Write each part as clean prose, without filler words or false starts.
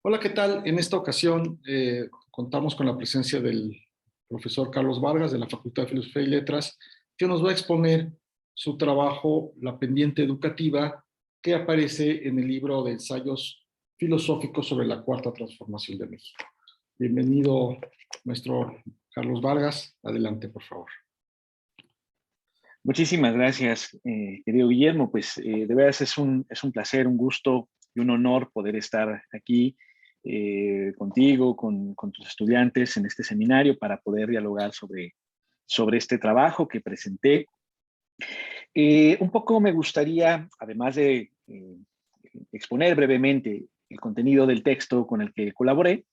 Hola, ¿qué tal? En esta ocasión contamos con la presencia del profesor Carlos Vargas de la Facultad de Filosofía y Letras, que nos va a exponer su trabajo La pendiente educativa, que aparece en el libro de ensayos filosóficos sobre la Cuarta Transformación de México. Bienvenido, maestro Carlos Vargas. Adelante, por favor. Muchísimas gracias, querido Guillermo. Pues de veras es un placer, un gusto y un honor poder estar aquí contigo, con tus estudiantes en este seminario para poder dialogar sobre este trabajo que presenté. Un poco me gustaría, además de exponer brevemente el contenido del texto con el que colaboré,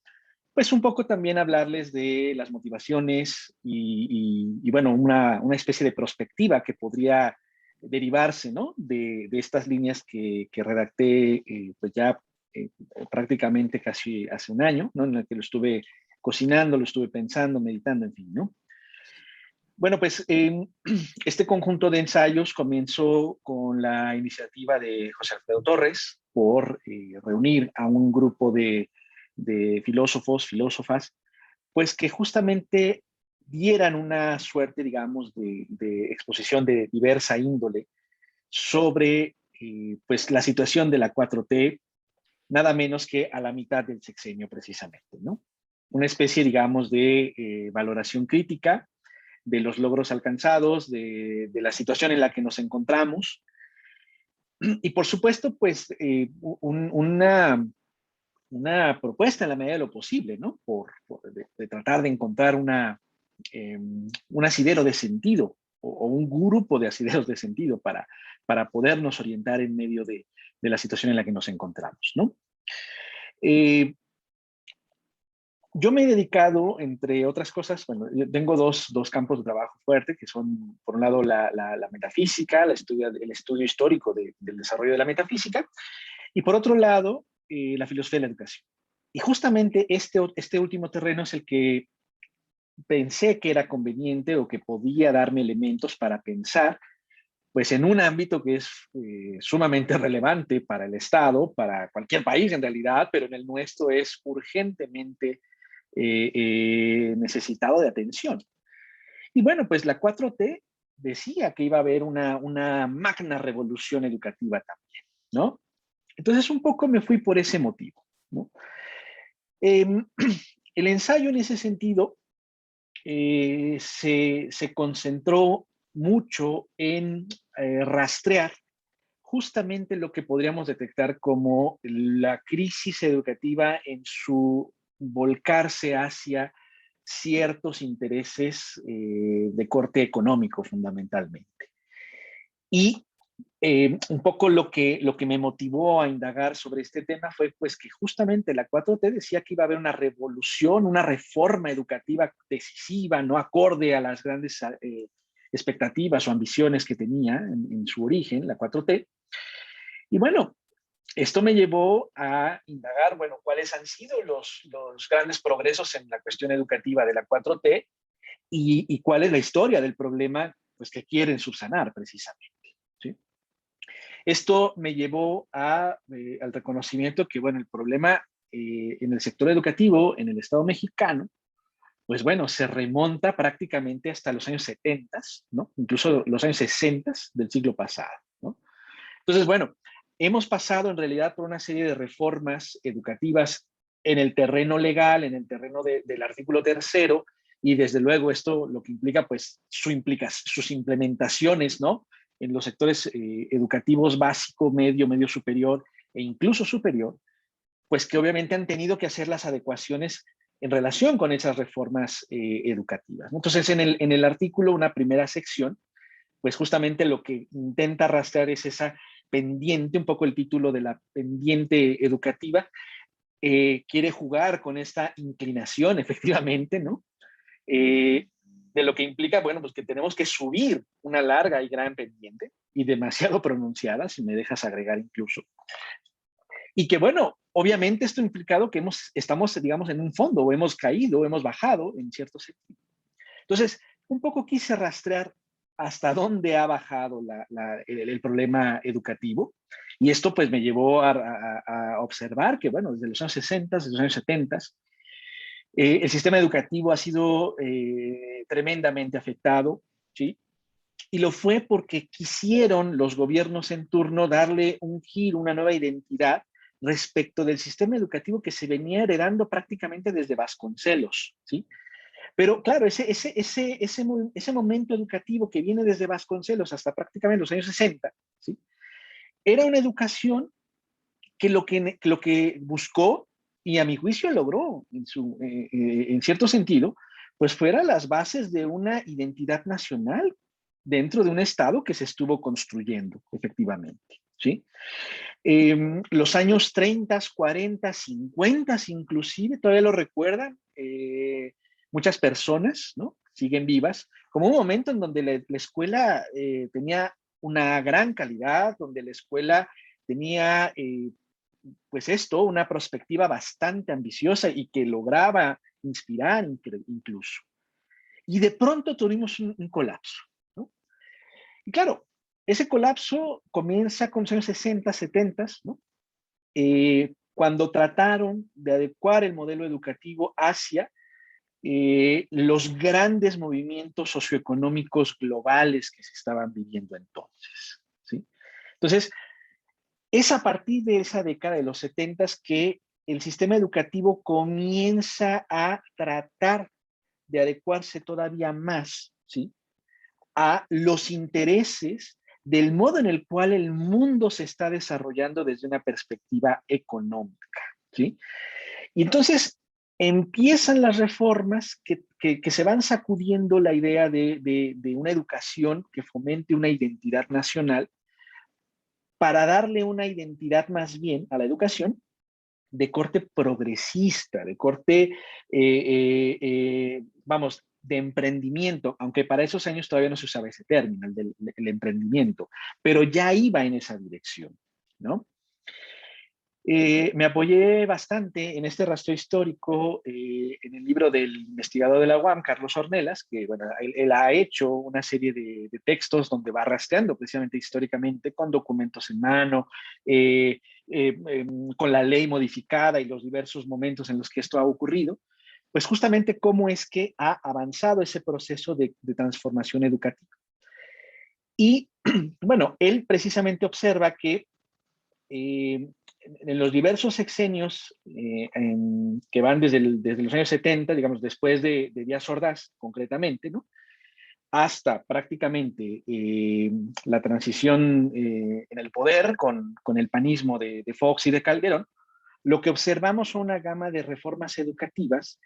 pues un poco también hablarles de las motivaciones y bueno, una especie de perspectiva que podría derivarse, ¿no? de estas líneas que redacté pues ya prácticamente casi hace un año, ¿no? En el que lo estuve cocinando, lo estuve pensando, meditando, en fin, ¿no? Bueno, pues este conjunto de ensayos comenzó con la iniciativa de José Alfredo Torres por reunir a un grupo de filósofos, filósofas, pues que justamente dieran una suerte, digamos, de exposición de diversa índole sobre pues la situación de la 4T, nada menos que a la mitad del sexenio precisamente, ¿no? Una especie, digamos, de valoración crítica de los logros alcanzados, de la situación en la que nos encontramos. Y por supuesto, pues una propuesta en la medida de lo posible, ¿no? De tratar de encontrar un asidero de sentido o un grupo de asideros de sentido para podernos orientar en medio de la situación en la que nos encontramos, ¿no? Yo me he dedicado, entre otras cosas, bueno, yo tengo dos campos de trabajo fuertes, que son, por un lado, la metafísica, el estudio histórico del desarrollo de la metafísica, y por otro lado, la filosofía de la educación. Y justamente este último terreno es el que pensé que era conveniente o que podía darme elementos para pensar, pues en un ámbito que es sumamente relevante para el Estado, para cualquier país en realidad, pero en el nuestro es urgentemente necesitado de atención. Y bueno, pues la 4T decía que iba a haber una magna revolución educativa también, ¿no? Entonces un poco me fui por ese motivo, ¿no? Eh, el ensayo en ese sentido se concentró mucho en rastrear justamente lo que podríamos detectar como la crisis educativa en su volcarse hacia ciertos intereses de corte económico fundamentalmente. Y un poco lo que me motivó a indagar sobre este tema fue pues que justamente la 4T decía que iba a haber una revolución, una reforma educativa decisiva, no acorde a las grandes expectativas o ambiciones que tenía en su origen, la 4T. Y bueno, esto me llevó a indagar, bueno, cuáles han sido los grandes progresos en la cuestión educativa de la 4T y cuál es la historia del problema pues, que quieren subsanar precisamente. ¿Sí? Esto me llevó al reconocimiento que, bueno, el problema en el sector educativo, en el Estado mexicano, pues bueno, se remonta prácticamente hasta los años 70, ¿no? Incluso los años 60 del siglo pasado, ¿no? Entonces, bueno, hemos pasado en realidad por una serie de reformas educativas en el terreno legal, en el terreno del artículo tercero, y desde luego esto lo que implica, pues, sus implementaciones, ¿no? En los sectores educativos básico, medio superior e incluso superior, pues que obviamente han tenido que hacer las adecuaciones en relación con esas reformas educativas, ¿no? Entonces, en el artículo, una primera sección, pues justamente lo que intenta rastrear es esa pendiente, un poco el título de la pendiente educativa, quiere jugar con esta inclinación, efectivamente, ¿no? De lo que implica, bueno, pues que tenemos que subir una larga y gran pendiente, y demasiado pronunciada, si me dejas agregar incluso. Y que, bueno, obviamente esto ha implicado que estamos, digamos, en un fondo, o hemos caído, o hemos bajado en cierto sentido. Entonces, un poco quise rastrear hasta dónde ha bajado el problema educativo Y esto pues me llevó a observar que, bueno, desde los años 60, desde los años 70, el sistema educativo ha sido tremendamente afectado, ¿sí? Y lo fue porque quisieron los gobiernos en turno darle un giro, una nueva identidad respecto del sistema educativo que se venía heredando prácticamente desde Vasconcelos, ¿sí? Pero claro, ese momento educativo que viene desde Vasconcelos hasta prácticamente los años 60, ¿sí? Era una educación que lo que buscó, y a mi juicio logró en cierto sentido, pues fuera las bases de una identidad nacional dentro de un Estado que se estuvo construyendo, efectivamente, ¿sí? Los años 30, 40, 50 inclusive, todavía lo recuerdan muchas personas, ¿no? Siguen vivas, como un momento en donde la escuela tenía una gran calidad, donde la escuela tenía, pues esto, una perspectiva bastante ambiciosa y que lograba inspirar incluso. Y de pronto tuvimos un colapso, ¿no? Y claro, ese colapso comienza con los años 60, 70, ¿no? Cuando trataron de adecuar el modelo educativo hacia los grandes movimientos socioeconómicos globales que se estaban viviendo entonces, ¿sí? Entonces, es a partir de esa década de los 70 que el sistema educativo comienza a tratar de adecuarse todavía más, ¿sí?, a los intereses del modo en el cual el mundo se está desarrollando desde una perspectiva económica, ¿sí? Y entonces empiezan las reformas que se van sacudiendo la idea de una educación que fomente una identidad nacional para darle una identidad más bien a la educación de corte progresista, de corte, vamos, de emprendimiento, aunque para esos años todavía no se usaba ese término, el emprendimiento, pero ya iba en esa dirección, ¿no? Me apoyé bastante en este rastro histórico en el libro del investigador de la UAM, Carlos Ornelas, que bueno, él ha hecho una serie de textos donde va rastreando precisamente históricamente con documentos en mano, con la ley modificada y los diversos momentos en los que esto ha ocurrido, pues justamente cómo es que ha avanzado ese proceso de transformación educativa. Y bueno, él precisamente observa que en los diversos sexenios que van desde los años 70, digamos, después de Díaz Ordaz, concretamente, ¿no?, hasta prácticamente la transición en el poder con el panismo de Fox y de Calderón, lo que observamos son una gama de reformas educativas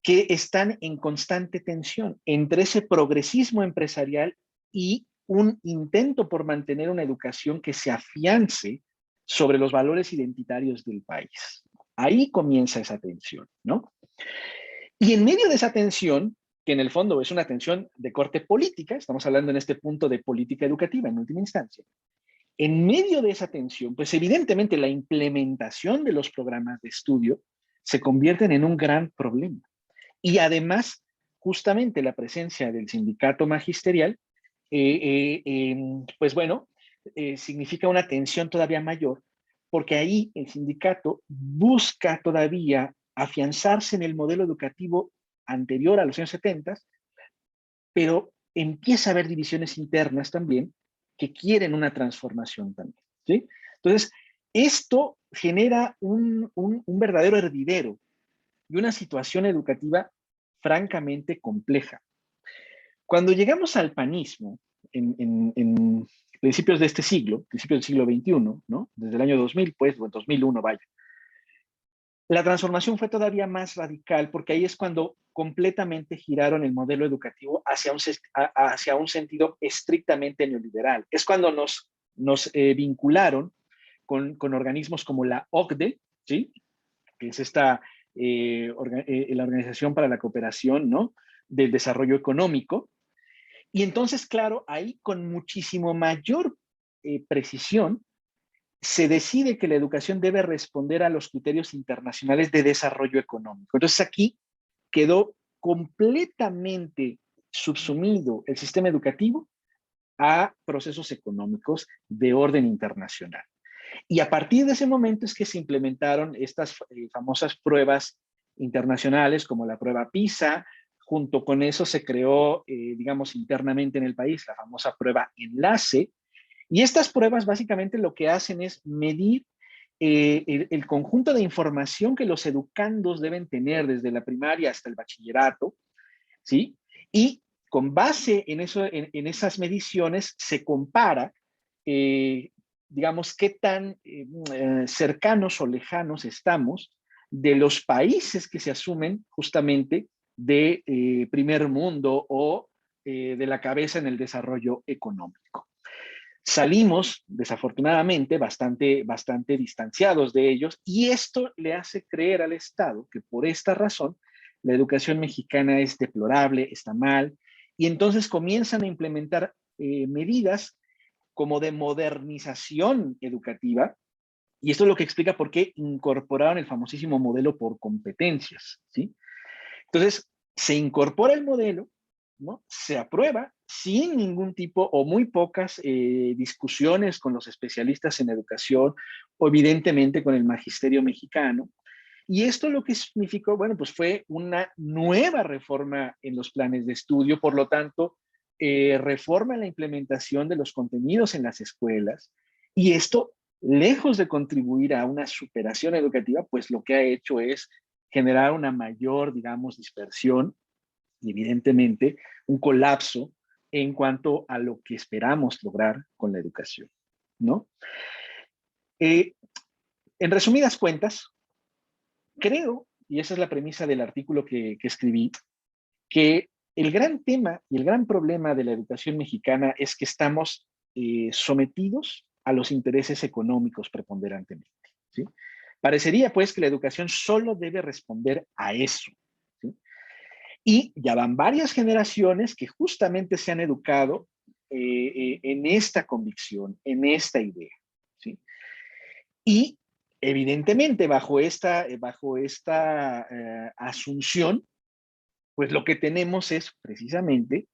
que están en constante tensión entre ese progresismo empresarial y un intento por mantener una educación que se afiance sobre los valores identitarios del país. Ahí comienza esa tensión, ¿no? Y en medio de esa tensión, que en el fondo es una tensión de corte política, estamos hablando en este punto de política educativa en última instancia, en medio de esa tensión, pues evidentemente la implementación de los programas de estudio se convierten en un gran problema. Y además, justamente la presencia del sindicato magisterial, pues bueno, significa una tensión todavía mayor, porque ahí el sindicato busca todavía afianzarse en el modelo educativo anterior a los años 70, pero empieza a haber divisiones internas también que quieren una transformación también, ¿sí? Entonces, esto genera un verdadero hervidero y una situación educativa francamente compleja. Cuando llegamos al panismo, en principios de este siglo, principios del siglo XXI, ¿no?, desde el año 2000, pues, o en 2001, vaya, la transformación fue todavía más radical porque ahí es cuando completamente giraron el modelo educativo hacia un sentido estrictamente neoliberal. Es cuando nos vincularon con organismos como la OCDE, ¿sí?, que es esta la Organización para la Cooperación, ¿no?, del Desarrollo Económico. Y entonces, claro, ahí con muchísimo mayor precisión se decide que la educación debe responder a los criterios internacionales de desarrollo económico. Entonces aquí quedó completamente subsumido el sistema educativo a procesos económicos de orden internacional. Y a partir de ese momento es que se implementaron estas famosas pruebas internacionales como la prueba PISA. Junto con eso se creó, digamos, internamente en el país la famosa prueba Enlace. Y estas pruebas básicamente lo que hacen es medir el conjunto de información que los educandos deben tener desde la primaria hasta el bachillerato, ¿sí? Y con base en, eso, en esas mediciones se compara, digamos, qué tan cercanos o lejanos estamos de los países que se asumen justamente de primer mundo o de la cabeza en el desarrollo económico. Salimos, desafortunadamente, bastante distanciados de ellos, y esto le hace creer al Estado que por esta razón la educación mexicana es deplorable, está mal, y entonces comienzan a implementar medidas como de modernización educativa, y esto es lo que explica por qué incorporaron el famosísimo modelo por competencias, ¿sí? Entonces, se incorpora el modelo, ¿no? Se aprueba sin ningún tipo o muy pocas discusiones con los especialistas en educación o evidentemente con el magisterio mexicano. Y esto lo que significó, bueno, pues fue una nueva reforma en los planes de estudio, por lo tanto, reforma en la implementación de los contenidos en las escuelas. Y esto, lejos de contribuir a una superación educativa, pues lo que ha hecho es generar una mayor, digamos, dispersión y evidentemente un colapso en cuanto a lo que esperamos lograr con la educación, ¿no? Eh, en resumidas cuentas, creo, y esa es la premisa del artículo que escribí, que el gran tema y el gran problema de la educación mexicana es que estamos sometidos a los intereses económicos preponderantemente, ¿sí? Parecería pues que la educación solo debe responder a eso, ¿sí? Y ya van varias generaciones que justamente se han educado en esta convicción, en esta idea, ¿sí? Y evidentemente bajo esta asunción, pues lo que tenemos es precisamente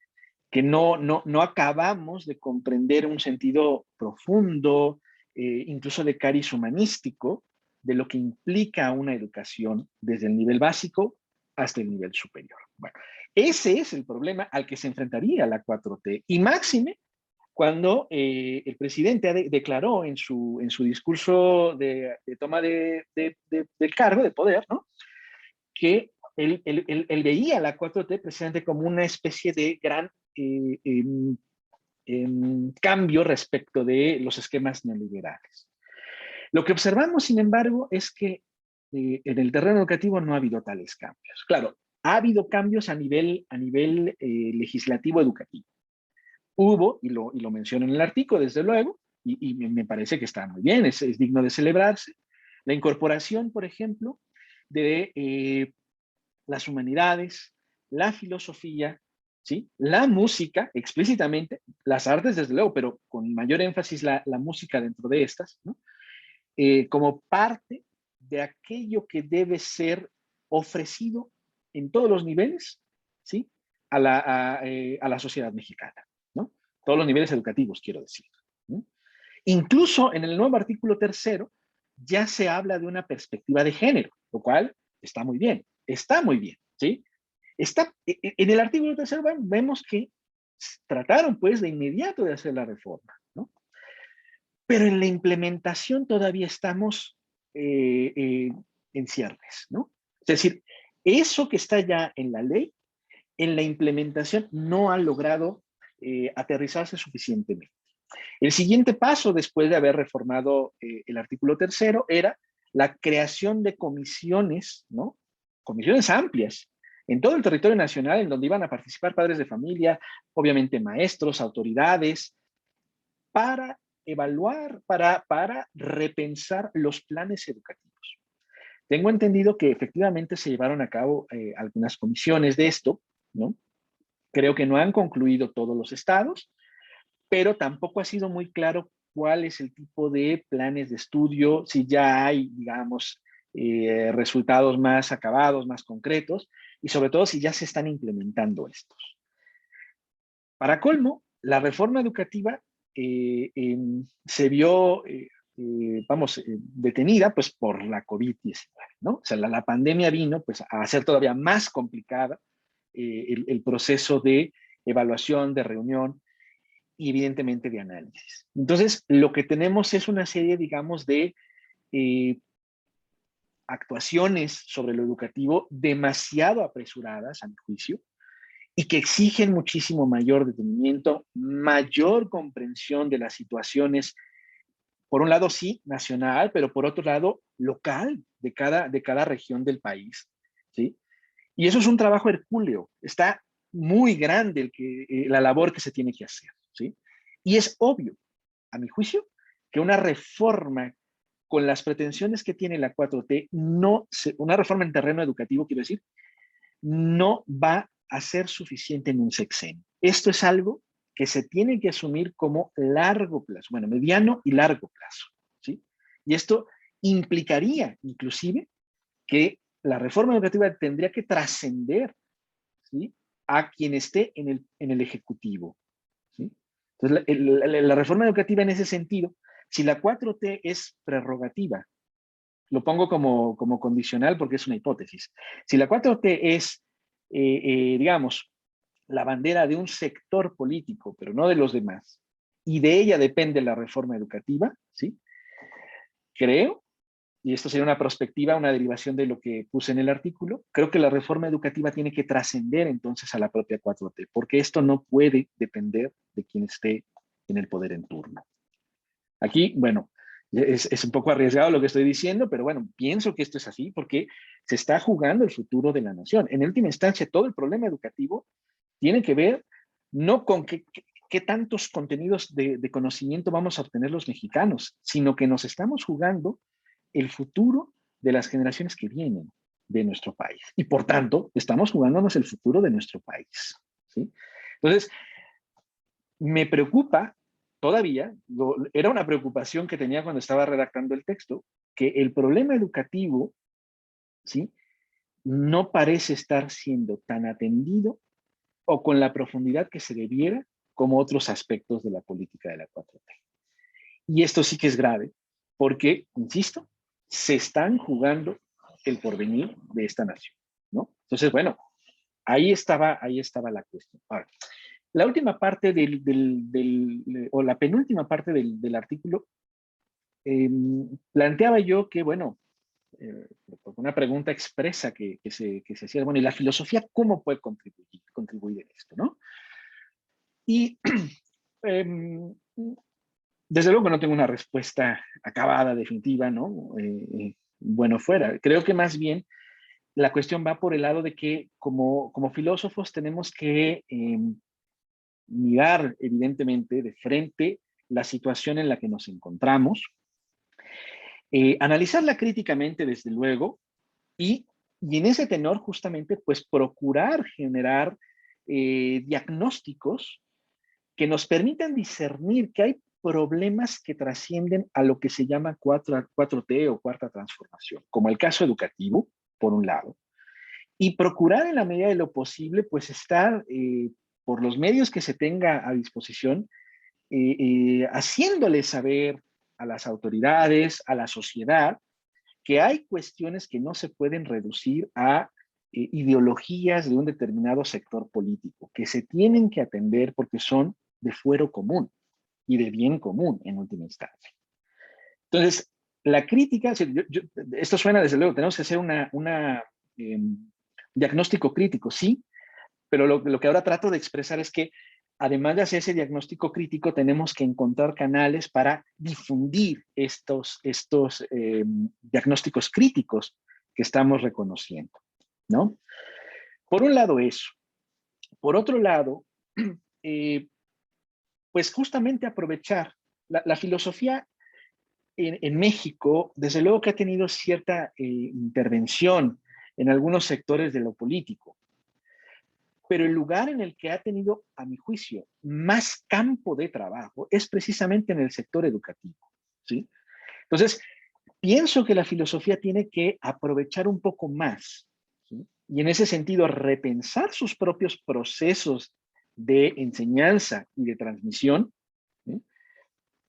que no acabamos de comprender un sentido profundo, incluso de cariz humanístico, de lo que implica una educación desde el nivel básico hasta el nivel superior. Bueno, ese es el problema al que se enfrentaría la 4T. Y máxime cuando el presidente declaró en su discurso de toma del cargo, de poder, ¿no? Que él veía a la 4T precisamente como una especie de gran cambio respecto de los esquemas neoliberales. Lo que observamos, sin embargo, es que en el terreno educativo no ha habido tales cambios. Claro, ha habido cambios a nivel legislativo educativo. Hubo, y lo menciono en el artículo, desde luego, y me parece que está muy bien, es digno de celebrarse, la incorporación, por ejemplo, de las humanidades, la filosofía, ¿sí? La música, explícitamente, las artes, desde luego, pero con mayor énfasis la música dentro de estas, ¿no? Como parte de aquello que debe ser ofrecido en todos los niveles, ¿sí? A la sociedad mexicana, ¿no? Todos los niveles educativos, quiero decir, ¿no? Incluso en el nuevo artículo 3º ya se habla de una perspectiva de género, lo cual está muy bien, ¿sí? En el artículo 3º vemos que trataron pues de inmediato de hacer la reforma, ¿no? Pero en la implementación todavía estamos en ciernes, ¿no? Es decir, eso que está ya en la ley, en la implementación no ha logrado aterrizarse suficientemente. El siguiente paso, después de haber reformado el artículo 3º, era la creación de comisiones, ¿no? Comisiones amplias en todo el territorio nacional, en donde iban a participar padres de familia, obviamente maestros, autoridades, para evaluar, para repensar los planes educativos. Tengo entendido que efectivamente se llevaron a cabo algunas comisiones de esto, ¿no? Creo que no han concluido todos los estados, pero tampoco ha sido muy claro cuál es el tipo de planes de estudio, si ya hay, digamos, resultados más acabados, más concretos, y sobre todo si ya se están implementando estos. Para colmo, la reforma educativa se vio detenida pues por la COVID-19, ¿no? O sea, la pandemia vino pues a hacer todavía más complicada el proceso de evaluación, de reunión y evidentemente de análisis. Entonces, lo que tenemos es una serie, digamos, de actuaciones sobre lo educativo demasiado apresuradas, a mi juicio, y que exigen muchísimo mayor detenimiento, mayor comprensión de las situaciones, por un lado sí, nacional, pero por otro lado local de cada región del país, ¿sí? Y eso es un trabajo hercúleo, está muy grande la labor que se tiene que hacer, ¿sí? Y es obvio, a mi juicio, que una reforma con las pretensiones que tiene la 4T, una reforma en terreno educativo, quiero decir, no va a ser suficiente en un sexenio. Esto es algo que se tiene que asumir como largo plazo, bueno, mediano y largo plazo, ¿sí? Y esto implicaría, inclusive, que la reforma educativa tendría que trascender, ¿sí?, a quien esté en el Ejecutivo, ¿sí? Entonces, la reforma educativa en ese sentido, si la 4T es prerrogativa, lo pongo como condicional porque es una hipótesis, si la 4T es, digamos, la bandera de un sector político, pero no de los demás, y de ella depende la reforma educativa, ¿sí? Creo, y esto sería una perspectiva, una derivación de lo que puse en el artículo, creo que la reforma educativa tiene que trascender entonces a la propia 4T, porque esto no puede depender de quien esté en el poder en turno. Aquí, bueno, es un poco arriesgado lo que estoy diciendo, pero bueno, pienso que esto es así porque se está jugando el futuro de la nación. En última instancia, todo el problema educativo tiene que ver no con qué tantos contenidos de conocimiento vamos a obtener los mexicanos, sino que nos estamos jugando el futuro de las generaciones que vienen de nuestro país. Y por tanto, estamos jugándonos el futuro de nuestro país, ¿sí? Entonces, me preocupa todavía, era una preocupación que tenía cuando estaba redactando el texto, que el problema educativo, ¿sí?, no parece estar siendo tan atendido o con la profundidad que se debiera como otros aspectos de la política de la 4T. Y esto sí que es grave, porque, insisto, se están jugando el porvenir de esta nación, ¿no? Entonces, bueno, ahí estaba la cuestión. Ahora, la última parte o la penúltima parte del artículo, planteaba yo que, bueno, una pregunta expresa que se hacía, bueno, ¿y la filosofía cómo puede contribuir en esto, no? Y desde luego no tengo una respuesta acabada, definitiva, ¿no? Bueno, fuera. Creo que más bien la cuestión va por el lado de que como filósofos tenemos que mirar evidentemente de frente la situación en la que nos encontramos, analizarla críticamente desde luego y en ese tenor justamente pues procurar generar diagnósticos que nos permitan discernir que hay problemas que trascienden a lo que se llama 4T o cuarta transformación, como el caso educativo, por un lado, y procurar en la medida de lo posible, pues estar por los medios que se tenga a disposición, haciéndole saber a las autoridades, a la sociedad, que hay cuestiones que no se pueden reducir a ideologías de un determinado sector político, que se tienen que atender porque son de fuero común y de bien común en última instancia. Entonces, la crítica, esto suena desde luego, tenemos que hacer un diagnóstico crítico, sí, pero lo que ahora trato de expresar es que además de hacer ese diagnóstico crítico, tenemos que encontrar canales para difundir estos diagnósticos críticos que estamos reconociendo, ¿no? Por un lado eso. Por otro lado, pues justamente aprovechar la filosofía en México, desde luego que ha tenido cierta intervención en algunos sectores de lo político, pero el lugar en el que ha tenido, a mi juicio, más campo de trabajo es precisamente en el sector educativo, ¿sí? Entonces, pienso que la filosofía tiene que aprovechar un poco más, ¿sí?, y en ese sentido repensar sus propios procesos de enseñanza y de transmisión, ¿sí?,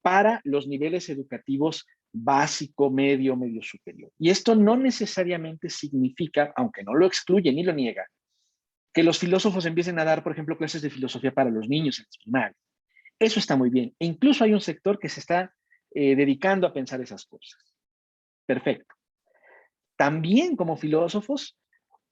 para los niveles educativos básico, medio, medio superior. Y esto no necesariamente significa, aunque no lo excluye ni lo niega, que los filósofos empiecen a dar, por ejemplo, clases de filosofía para los niños en las primarias. Eso está muy bien. E incluso hay un sector que se está dedicando a pensar esas cosas. Perfecto. También como filósofos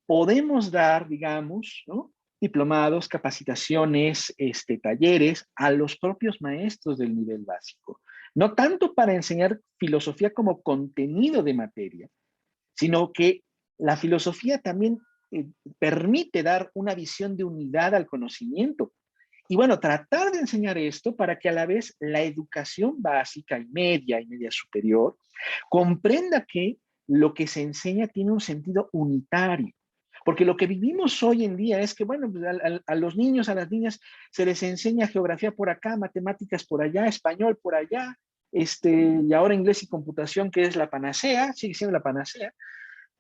podemos dar, digamos, ¿no?, diplomados, capacitaciones, talleres a los propios maestros del nivel básico. No tanto para enseñar filosofía como contenido de materia, sino que la filosofía también permite dar una visión de unidad al conocimiento. Y bueno, tratar de enseñar esto para que a la vez la educación básica y media superior comprenda que lo que se enseña tiene un sentido unitario. Porque lo que vivimos hoy en día es que, bueno, pues a los niños, a las niñas, se les enseña geografía por acá, matemáticas por allá, español por allá, y ahora inglés y computación, que es la panacea, sigue siendo la panacea,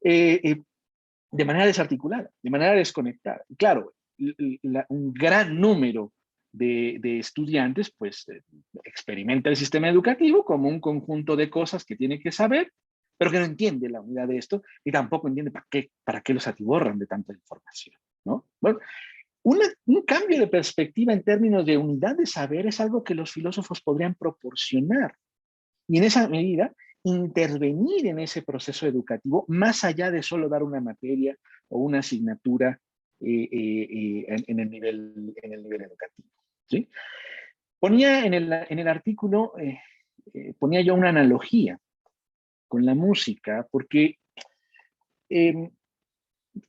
de manera desarticulada, de manera desconectada. Y claro, un gran número de estudiantes, pues, experimenta el sistema educativo como un conjunto de cosas que tiene que saber, pero que no entiende la unidad de esto y tampoco entiende para qué los atiborran de tanta información, ¿no? Bueno, un cambio de perspectiva en términos de unidad de saber es algo que los filósofos podrían proporcionar y en esa medida intervenir en ese proceso educativo más allá de solo dar una materia o una asignatura en el nivel educativo, ¿sí? Ponía en el artículo, ponía yo una analogía con la música, porque eh,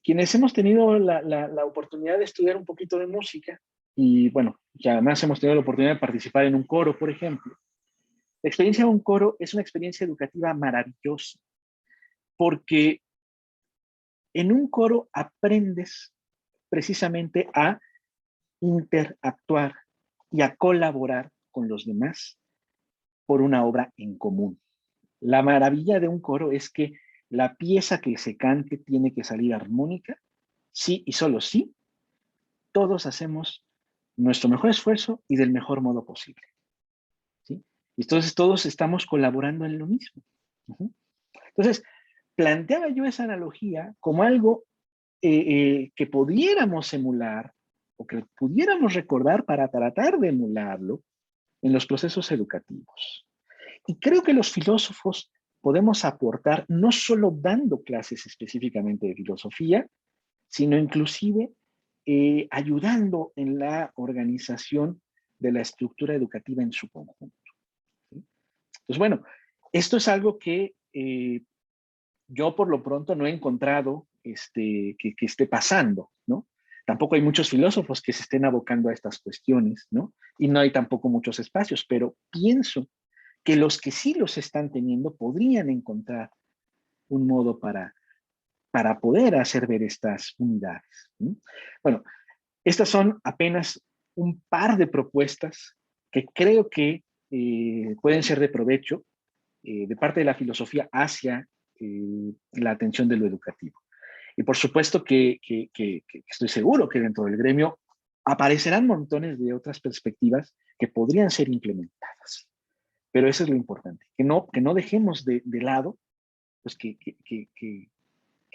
quienes hemos tenido la oportunidad de estudiar un poquito de música, y bueno, ya además hemos tenido la oportunidad de participar en un coro, por ejemplo, la experiencia de un coro es una experiencia educativa maravillosa, porque en un coro aprendes precisamente a interactuar y a colaborar con los demás por una obra en común. La maravilla de un coro es que la pieza que se cante tiene que salir armónica, sí y solo sí, todos hacemos nuestro mejor esfuerzo y del mejor modo posible, ¿sí? Y entonces todos estamos colaborando en lo mismo. Entonces, planteaba yo esa analogía como algo que pudiéramos emular o que pudiéramos recordar para tratar de emularlo en los procesos educativos. Y creo que los filósofos podemos aportar no solo dando clases específicamente de filosofía, sino inclusive ayudando en la organización de la estructura educativa en su conjunto, ¿sí? Pues bueno, esto es algo que yo por lo pronto no he encontrado que esté pasando, ¿no? Tampoco hay muchos filósofos que se estén abocando a estas cuestiones, ¿no? Y no hay tampoco muchos espacios, pero pienso que los que sí los están teniendo podrían encontrar un modo para poder hacer ver estas unidades, ¿sí? Bueno, estas son apenas un par de propuestas que creo que pueden ser de provecho de parte de la filosofía hacia la atención de lo educativo. Y por supuesto que estoy seguro que dentro del gremio aparecerán montones de otras perspectivas que podrían ser implementadas. Pero eso es lo importante, que no dejemos de lado, pues que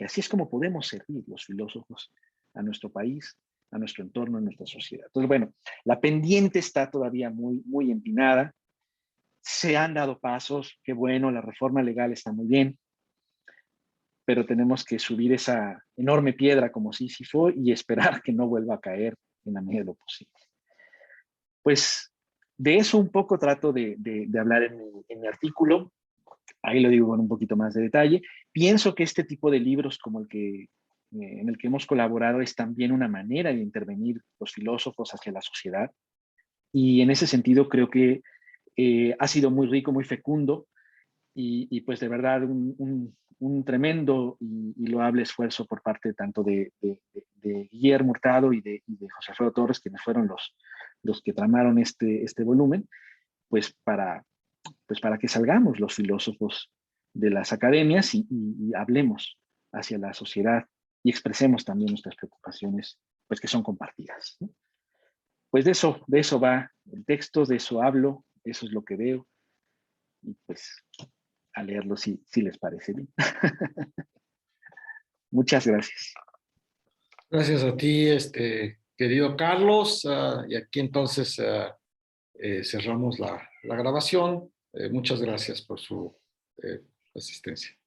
así es como podemos servir los filósofos a nuestro país, a nuestro entorno, a nuestra sociedad. Entonces, bueno, la pendiente está todavía muy, muy empinada. Se han dado pasos, qué bueno, la reforma legal está muy bien, pero tenemos que subir esa enorme piedra como Sísifo y esperar que no vuelva a caer en la medida de lo posible. Pues de eso un poco trato de hablar en mi artículo. Ahí lo digo con un poquito más de detalle. Pienso que este tipo de libros como el que, en el que hemos colaborado es también una manera de intervenir los filósofos hacia la sociedad. Y en ese sentido creo que ha sido muy rico, muy fecundo y pues de verdad un tremendo y loable esfuerzo por parte tanto de Guillermo Hurtado y de José Alfredo Torres, quienes fueron los que tramaron este volumen, pues para que salgamos los filósofos de las academias y hablemos hacia la sociedad y expresemos también nuestras preocupaciones, pues que son compartidas, ¿no? Pues de eso va el texto, de eso hablo, eso es lo que veo y pues a leerlo si les parece bien. Muchas gracias. Gracias a ti, querido Carlos. Y aquí entonces cerramos la grabación. Muchas gracias por su asistencia.